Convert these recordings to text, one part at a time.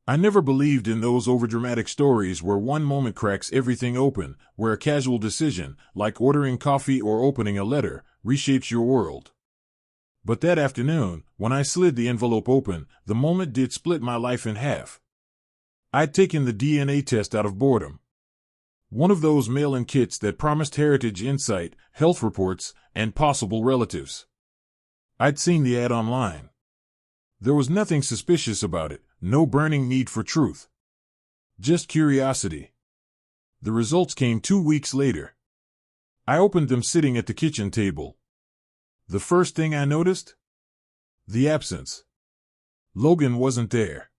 I never believed in those overdramatic stories where one moment cracks everything open, where a casual decision, like ordering coffee or opening a letter, reshapes your world. But that afternoon, when I slid the envelope open, the moment did split my life in half. I'd taken the DNA test out of boredom. One of those mail-in kits that promised heritage insight, health reports, and possible relatives. I'd seen the ad online. There was nothing suspicious about it, no burning need for truth. Just curiosity. The results came 2 weeks later. I opened them sitting at the kitchen table. The first thing I noticed? The absence. Logan wasn't there.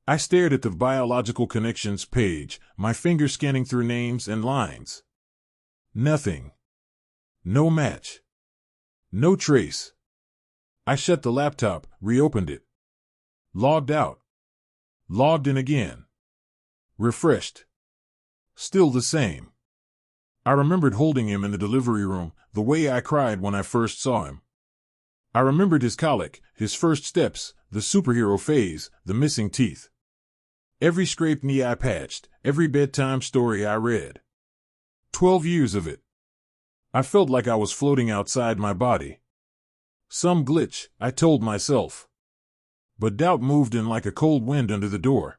I stared at the biological connections page, my finger scanning through names and lines. Nothing. No match. No trace. I shut the laptop, reopened it. Logged out. Logged in again. Refreshed. Still the same. I remembered holding him in the delivery room, the way I cried when I first saw him. I remembered his colic, his first steps, the superhero phase, the missing teeth. Every scraped knee I patched, every bedtime story I read. 12 years of it. I felt like I was floating outside my body. Some glitch, I told myself. But doubt moved in like a cold wind under the door.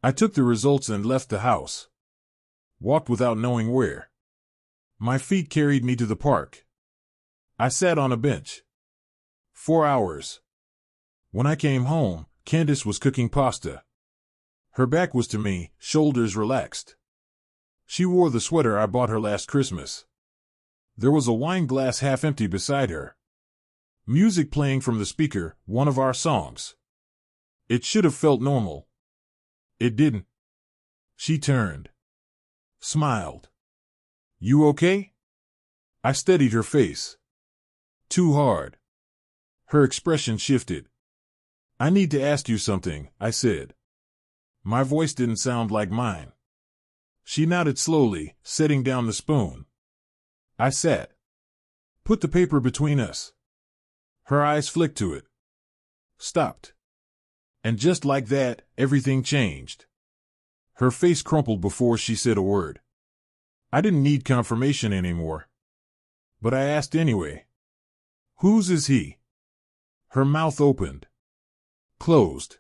I took the results and left the house. Walked without knowing where. My feet carried me to the park. I sat on a bench. 4 hours. When I came home, Candace was cooking pasta. Her back was to me, shoulders relaxed. She wore the sweater I bought her last Christmas. There was a wine glass half empty beside her. Music playing from the speaker, one of our songs. It should have felt normal. It didn't. She turned. Smiled. You okay? I studied her face. Too hard. Her expression shifted. I need to ask you something, I said. My voice didn't sound like mine. She nodded slowly, setting down the spoon. I sat. Put the paper between us. Her eyes flicked to it. Stopped. And just like that, everything changed. Her face crumpled before she said a word. I didn't need confirmation anymore. But I asked anyway. Whose is he? Her mouth opened. Closed.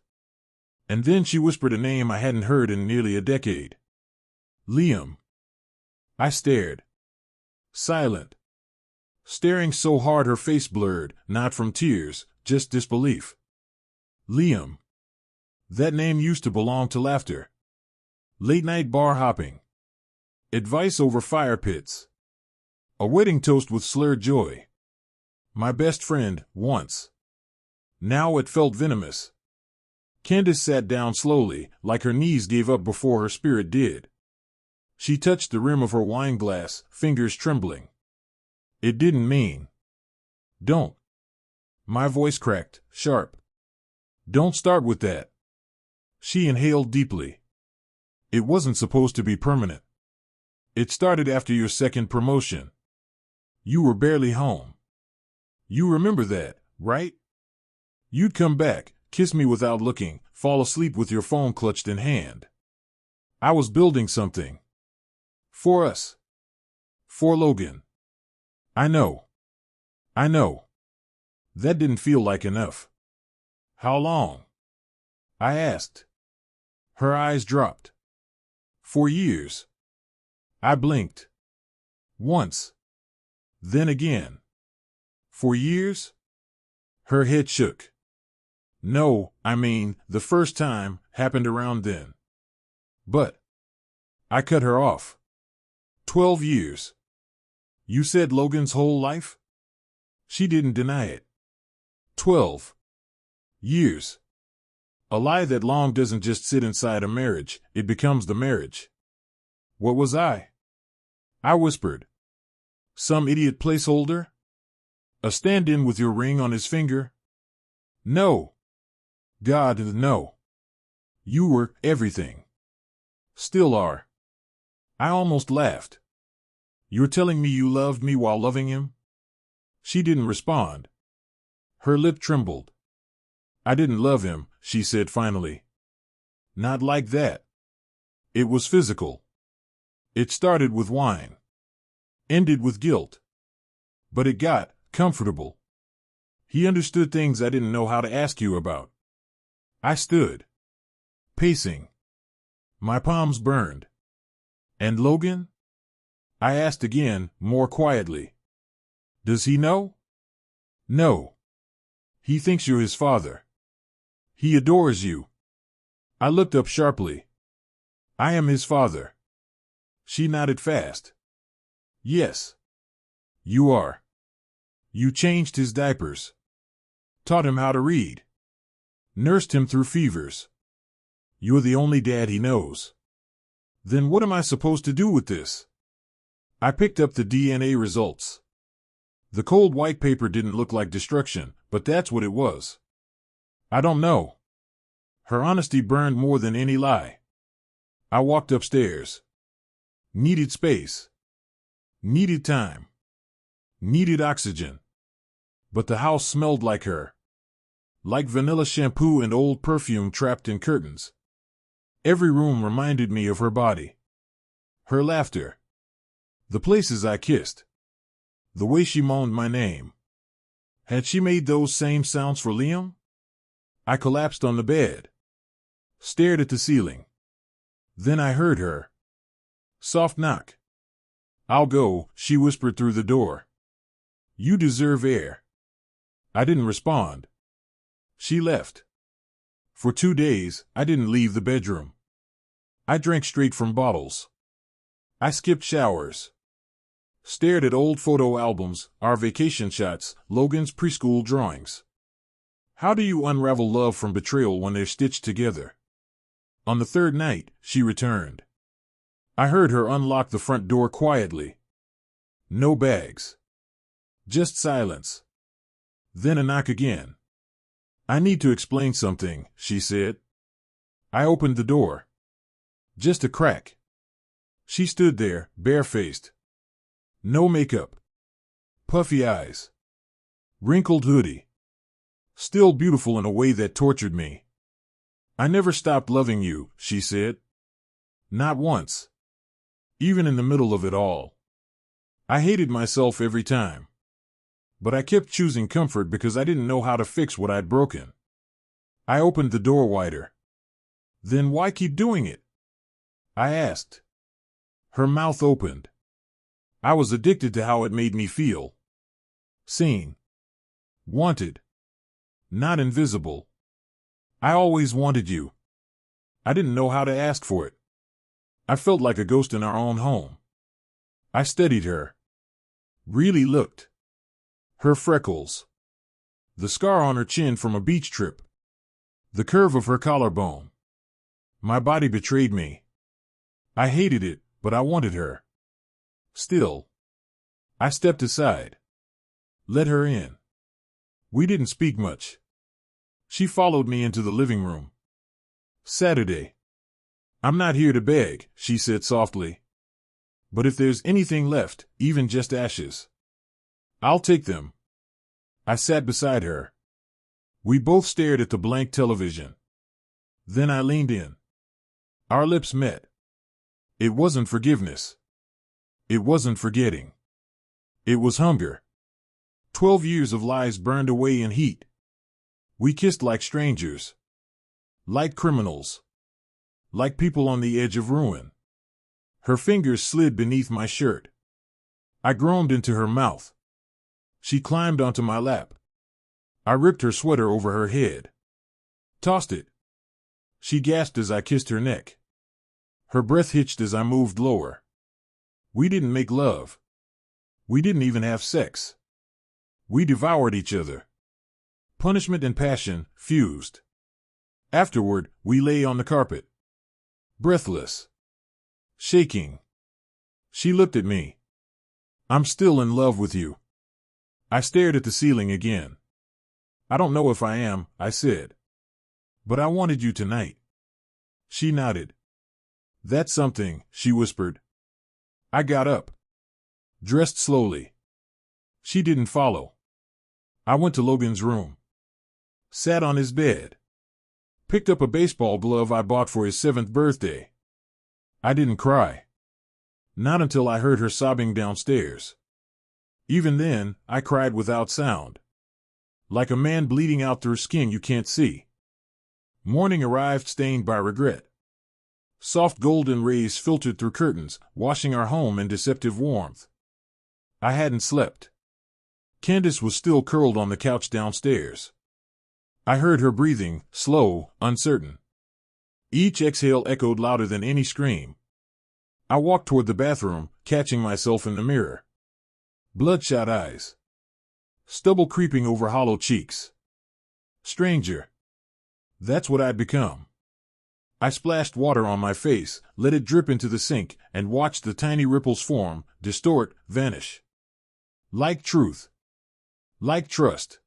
And then she whispered a name I hadn't heard in nearly a decade. Liam. I stared. Silent. Staring so hard her face blurred, not from tears, just disbelief. Liam. That name used to belong to laughter. Late-night bar hopping. Advice over fire pits. A wedding toast with slurred joy. My best friend, once. Now it felt venomous. Candace sat down slowly, like her knees gave up before her spirit did. She touched the rim of her wine glass, fingers trembling. It didn't mean. Don't. My voice cracked, sharp. Don't start with that. She inhaled deeply. It wasn't supposed to be permanent. It started after your second promotion. You were barely home. You remember that, right? You'd come back, kiss me without looking, fall asleep with your phone clutched in hand. I was building something. For us. For Logan. I know. I know. That didn't feel like enough. How long? I asked. Her eyes dropped. 4 years. I blinked. Once. Then again. 4 years? Her head shook. No, I mean, the first time happened around then. But. I cut her off. 12 years. You said Logan's whole life? She didn't deny it. 12 years. A lie that long doesn't just sit inside a marriage, it becomes the marriage. What was I? I whispered. Some idiot placeholder? A stand-in with your ring on his finger? No. God, no. You were everything. Still are. I almost laughed. You're telling me you loved me while loving him? She didn't respond. Her lip trembled. I didn't love him, she said finally. Not like that. It was physical. It started with wine. Ended with guilt. But it got comfortable. He understood things I didn't know how to ask you about. I stood, pacing. My palms burned. And Logan? I asked again, more quietly. Does he know? No. He thinks you're his father. He adores you. I looked up sharply. I am his father. She nodded fast. Yes. You are. You changed his diapers. Taught him how to read. Nursed him through fevers. You're the only dad he knows. Then what am I supposed to do with this? I picked up the DNA results. The cold white paper didn't look like destruction, but that's what it was. I don't know. Her honesty burned more than any lie. I walked upstairs. Needed space. Needed time. Needed oxygen. But the house smelled like her. Like vanilla shampoo and old perfume trapped in curtains. Every room reminded me of her body. Her laughter. The places I kissed. The way she moaned my name. Had she made those same sounds for Liam? I collapsed on the bed. Stared at the ceiling. Then I heard her. Soft knock. I'll go, she whispered through the door. You deserve air. I didn't respond. She left. For 2 days, I didn't leave the bedroom. I drank straight from bottles. I skipped showers. Stared at old photo albums, our vacation shots, Logan's preschool drawings. How do you unravel love from betrayal when they're stitched together? On the third night, she returned. I heard her unlock the front door quietly. No bags. Just silence. Then a knock again. I need to explain something, she said. I opened the door. Just a crack. She stood there, barefaced. No makeup. Puffy eyes. Wrinkled hoodie. Still beautiful in a way that tortured me. I never stopped loving you, she said. Not once. Even in the middle of it all. I hated myself every time. But I kept choosing comfort because I didn't know how to fix what I'd broken. I opened the door wider. Then why keep doing it? I asked. Her mouth opened. I was addicted to how it made me feel. Seen. Wanted. Not invisible. I always wanted you. I didn't know how to ask for it. I felt like a ghost in our own home. I studied her. Really looked. Her freckles. The scar on her chin from a beach trip. The curve of her collarbone. My body betrayed me. I hated it, but I wanted her. Still. I stepped aside. Let her in. We didn't speak much. She followed me into the living room. Saturday. I'm not here to beg, she said softly. But if there's anything left, even just ashes, I'll take them. I sat beside her. We both stared at the blank television. Then I leaned in. Our lips met. It wasn't forgiveness. It wasn't forgetting. It was hunger. 12 years of lies burned away in heat. We kissed like strangers. Like criminals. Like people on the edge of ruin. Her fingers slid beneath my shirt. I groaned into her mouth. She climbed onto my lap. I ripped her sweater over her head. Tossed it. She gasped as I kissed her neck. Her breath hitched as I moved lower. We didn't make love. We didn't even have sex. We devoured each other. Punishment and passion fused. Afterward, we lay on the carpet. Breathless. Shaking. She looked at me. I'm still in love with you. I stared at the ceiling again. I don't know if I am, I said. But I wanted you tonight. She nodded. That's something, she whispered. I got up. Dressed slowly. She didn't follow. I went to Logan's room. Sat on his bed. Picked up a baseball glove I bought for his 7th birthday. I didn't cry. Not until I heard her sobbing downstairs. Even then, I cried without sound. Like a man bleeding out through skin you can't see. Morning arrived stained by regret. Soft golden rays filtered through curtains, washing our home in deceptive warmth. I hadn't slept. Candace was still curled on the couch downstairs. I heard her breathing, slow, uncertain. Each exhale echoed louder than any scream. I walked toward the bathroom, catching myself in the mirror. Bloodshot eyes. Stubble creeping over hollow cheeks. Stranger. That's what I'd become. I splashed water on my face, let it drip into the sink, and watched the tiny ripples form, distort, vanish. Like truth. Like trust.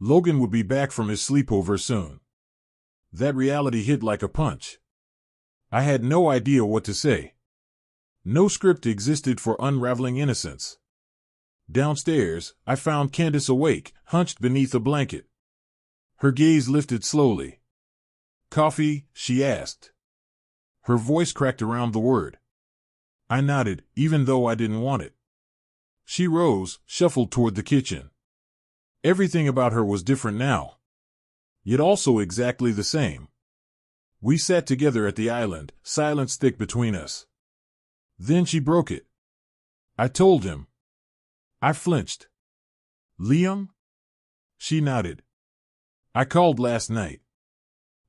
Logan would be back from his sleepover soon. That reality hit like a punch. I had no idea what to say. No script existed for unraveling innocence. Downstairs, I found Candace awake, hunched beneath a blanket. Her gaze lifted slowly. "Coffee?" she asked. Her voice cracked around the word. I nodded, even though I didn't want it. She rose, shuffled toward the kitchen. Everything about her was different now. Yet also exactly the same. We sat together at the island, silence thick between us. Then she broke it. I told him. I flinched. "Liam?" She nodded. "I called last night.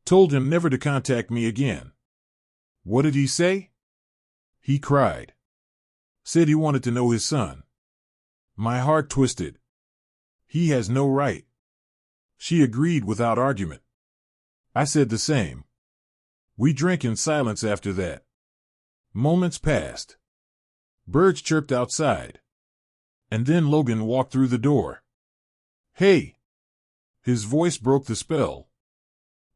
Told him never to contact me again." "What did he say?" "He cried. Said he wanted to know his son." My heart twisted. "He has no right." She agreed without argument. I said the same. We drank in silence after that. Moments passed. Birds chirped outside. And then Logan walked through the door. "Hey!" His voice broke the spell.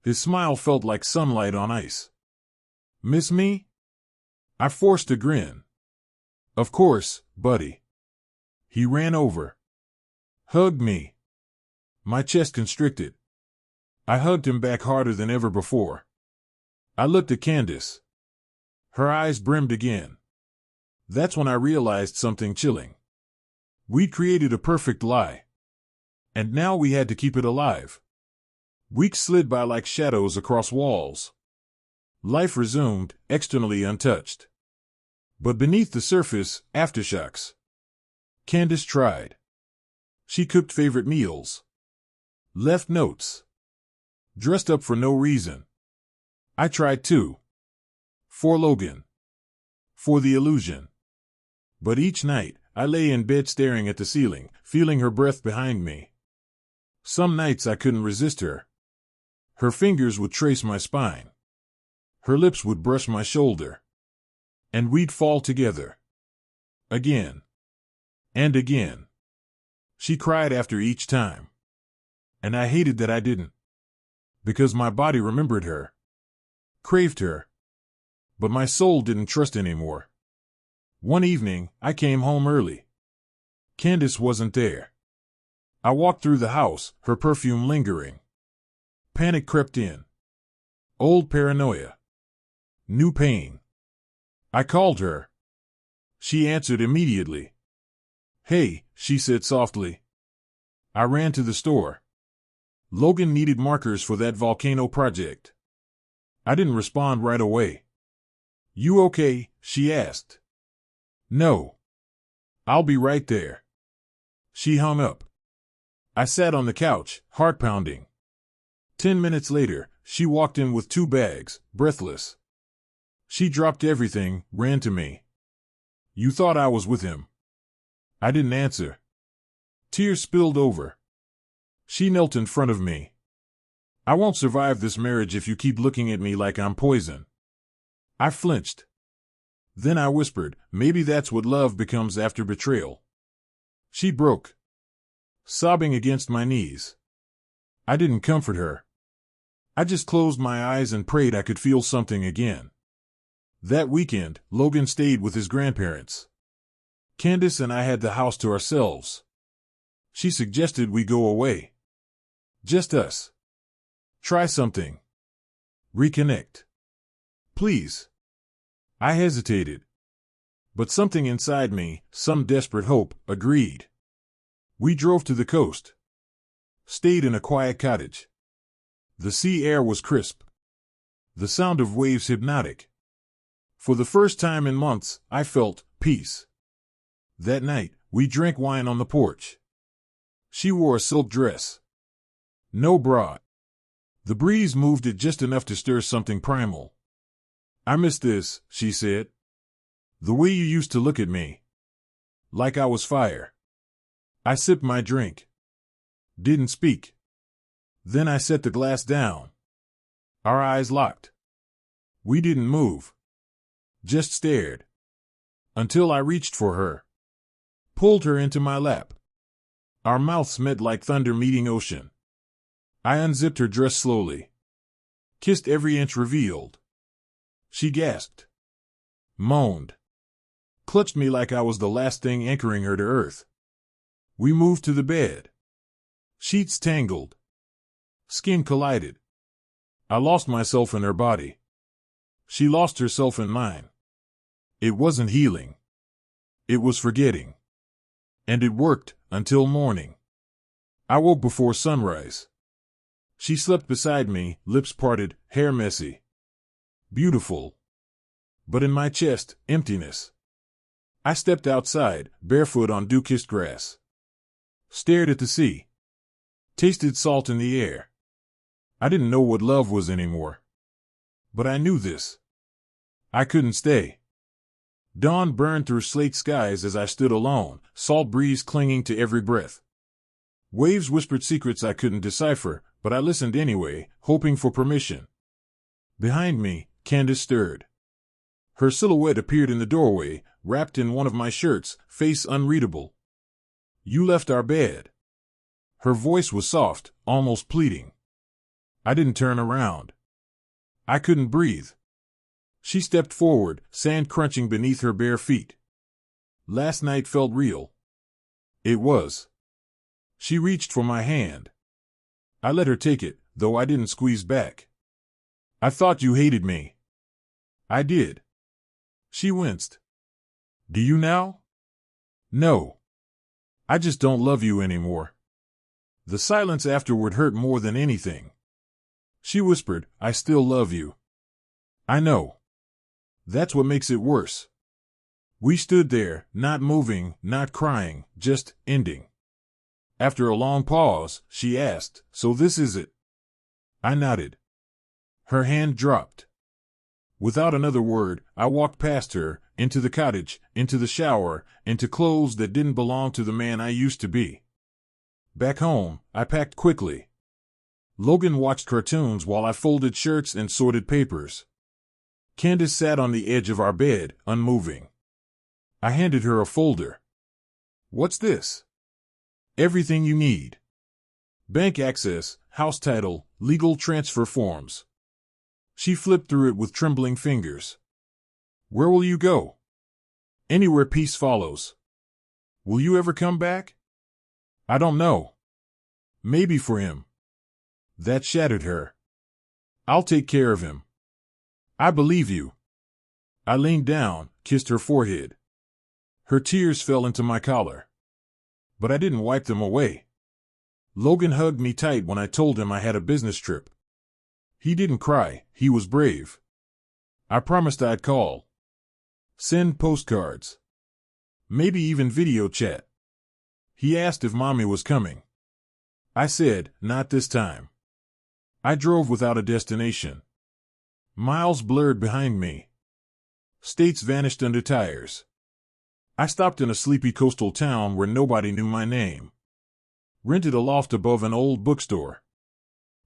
His smile felt like sunlight on ice. "Miss me?" I forced a grin. "Of course, buddy." He ran over. Hugged me. My chest constricted. I hugged him back harder than ever before. I looked at Candace. Her eyes brimmed again. That's when I realized something chilling. We'd created a perfect lie. And now we had to keep it alive. Weeks slid by like shadows across walls. Life resumed, externally untouched. But beneath the surface, aftershocks. Candace tried. She cooked favorite meals. Left notes. Dressed up for no reason. I tried too. For Logan. For the illusion. But each night, I lay in bed staring at the ceiling, feeling her breath behind me. Some nights I couldn't resist her. Her fingers would trace my spine. Her lips would brush my shoulder. And we'd fall together. Again. And again. She cried after each time. And I hated that I didn't. Because my body remembered her. Craved her. But my soul didn't trust anymore. One evening, I came home early. Candace wasn't there. I walked through the house, her perfume lingering. Panic crept in. Old paranoia. New pain. I called her. She answered immediately. "Hey," she said softly. I ran to the store. Logan needed markers for that volcano project. I didn't respond right away. "You okay?" she asked. "No. I'll be right there." She hung up. I sat on the couch, heart pounding. 10 minutes later, she walked in with 2 bags, breathless. She dropped everything, ran to me. "You thought I was with him." I didn't answer. Tears spilled over. She knelt in front of me. "I won't survive this marriage if you keep looking at me like I'm poison." I flinched. Then I whispered, "Maybe that's what love becomes after betrayal." She broke. Sobbing against my knees. I didn't comfort her. I just closed my eyes and prayed I could feel something again. That weekend, Logan stayed with his grandparents. Candace and I had the house to ourselves. She suggested we go away. Just us. Try something. Reconnect. Please. I hesitated. But something inside me, some desperate hope, agreed. We drove to the coast. Stayed in a quiet cottage. The sea air was crisp. The sound of waves hypnotic. For the first time in months, I felt peace. That night, we drank wine on the porch. She wore a silk dress. No bra. The breeze moved it just enough to stir something primal. I miss this, she said. The way you used to look at me. Like I was fire. I sipped my drink. Didn't speak. Then I set the glass down. Our eyes locked. We didn't move. Just stared. Until I reached for her. Pulled her into my lap. Our mouths met like thunder meeting ocean. I unzipped her dress slowly. Kissed every inch revealed. She gasped. Moaned. Clutched me like I was the last thing anchoring her to earth. We moved to the bed. Sheets tangled. Skin collided. I lost myself in her body. She lost herself in mine. It wasn't healing. It was forgetting. And it worked until morning. I woke before sunrise. She slept beside me, lips parted, hair messy. Beautiful. But in my chest, emptiness. I stepped outside, barefoot on dew-kissed grass. Stared at the sea. Tasted salt in the air. I didn't know what love was anymore. But I knew this. I couldn't stay. Dawn burned through slate skies as I stood alone, salt breeze clinging to every breath. Waves whispered secrets I couldn't decipher, but I listened anyway, hoping for permission. Behind me, Candace stirred. Her silhouette appeared in the doorway, wrapped in one of my shirts, face unreadable. You left our bed. Her voice was soft, almost pleading. I didn't turn around. I couldn't breathe. She stepped forward, sand crunching beneath her bare feet. Last night felt real. It was. She reached for my hand. I let her take it, though I didn't squeeze back. I thought you hated me. I did. She winced. Do you now? No. I just don't love you anymore. The silence afterward hurt more than anything. She whispered, I still love you. I know. That's what makes it worse. We stood there, not moving, not crying, just ending. After a long pause, she asked, so this is it? I nodded. Her hand dropped. Without another word, I walked past her, into the cottage, into the shower, into clothes that didn't belong to the man I used to be. Back home, I packed quickly. Logan watched cartoons while I folded shirts and sorted papers. Candace sat on the edge of our bed, unmoving. I handed her a folder. What's this? Everything you need. Bank access, house title, legal transfer forms. She flipped through it with trembling fingers. Where will you go? Anywhere peace follows. Will you ever come back? I don't know. Maybe for him. That shattered her. I'll take care of him. I believe you. I leaned down, kissed her forehead. Her tears fell into my collar. But I didn't wipe them away. Logan hugged me tight when I told him I had a business trip. He didn't cry, he was brave. I promised I'd call. Send postcards. Maybe even video chat. He asked if Mommy was coming. I said, not this time. I drove without a destination. Miles blurred behind me. States vanished under tires. I stopped in a sleepy coastal town where nobody knew my name. Rented a loft above an old bookstore.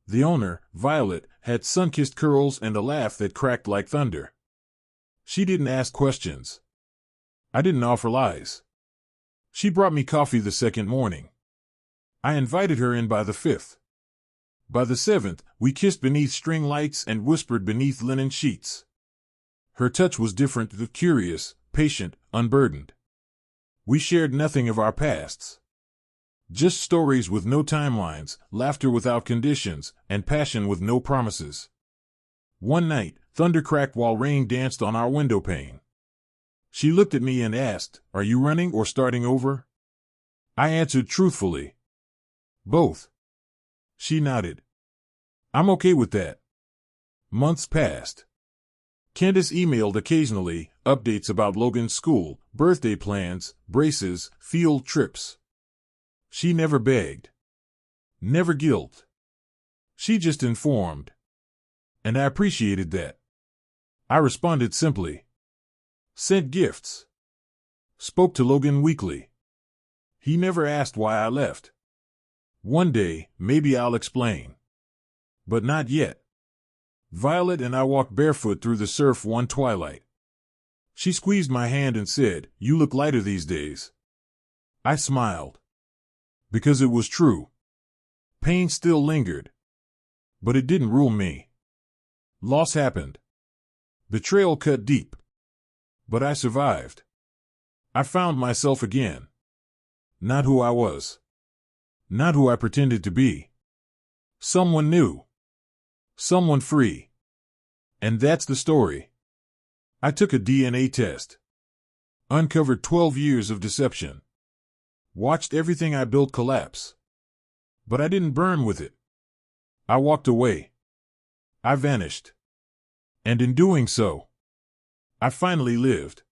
The owner, Violet, had sun-kissed curls and a laugh that cracked like thunder. She didn't ask questions. I didn't offer lies. She brought me coffee the second morning. I invited her in by the 5th. By the 7th, we kissed beneath string lights and whispered beneath linen sheets. Her touch was different, curious, patient, unburdened. We shared nothing of our pasts. Just stories with no timelines, laughter without conditions, and passion with no promises. One night, thunder cracked while rain danced on our window pane. She looked at me and asked, "Are you running or starting over?" I answered truthfully, "Both." She nodded. "I'm okay with that." Months passed. Candace emailed occasionally, updates about Logan's school, birthday plans, braces, field trips. She never begged. Never guilt. She just informed. And I appreciated that. I responded simply. Sent gifts. Spoke to Logan weekly. He never asked why I left. One day, maybe I'll explain. But not yet. Violet and I walked barefoot through the surf one twilight. She squeezed my hand and said, "You look lighter these days." I smiled. Because it was true. Pain still lingered. But it didn't rule me. Loss happened. Betrayal cut deep. But I survived. I found myself again. Not who I was. Not who I pretended to be. Someone new. Someone free. And that's the story. I took a DNA test. Uncovered 12 years of deception. Watched everything I built collapse. But I didn't burn with it. I walked away. I vanished. And in doing so, I finally lived.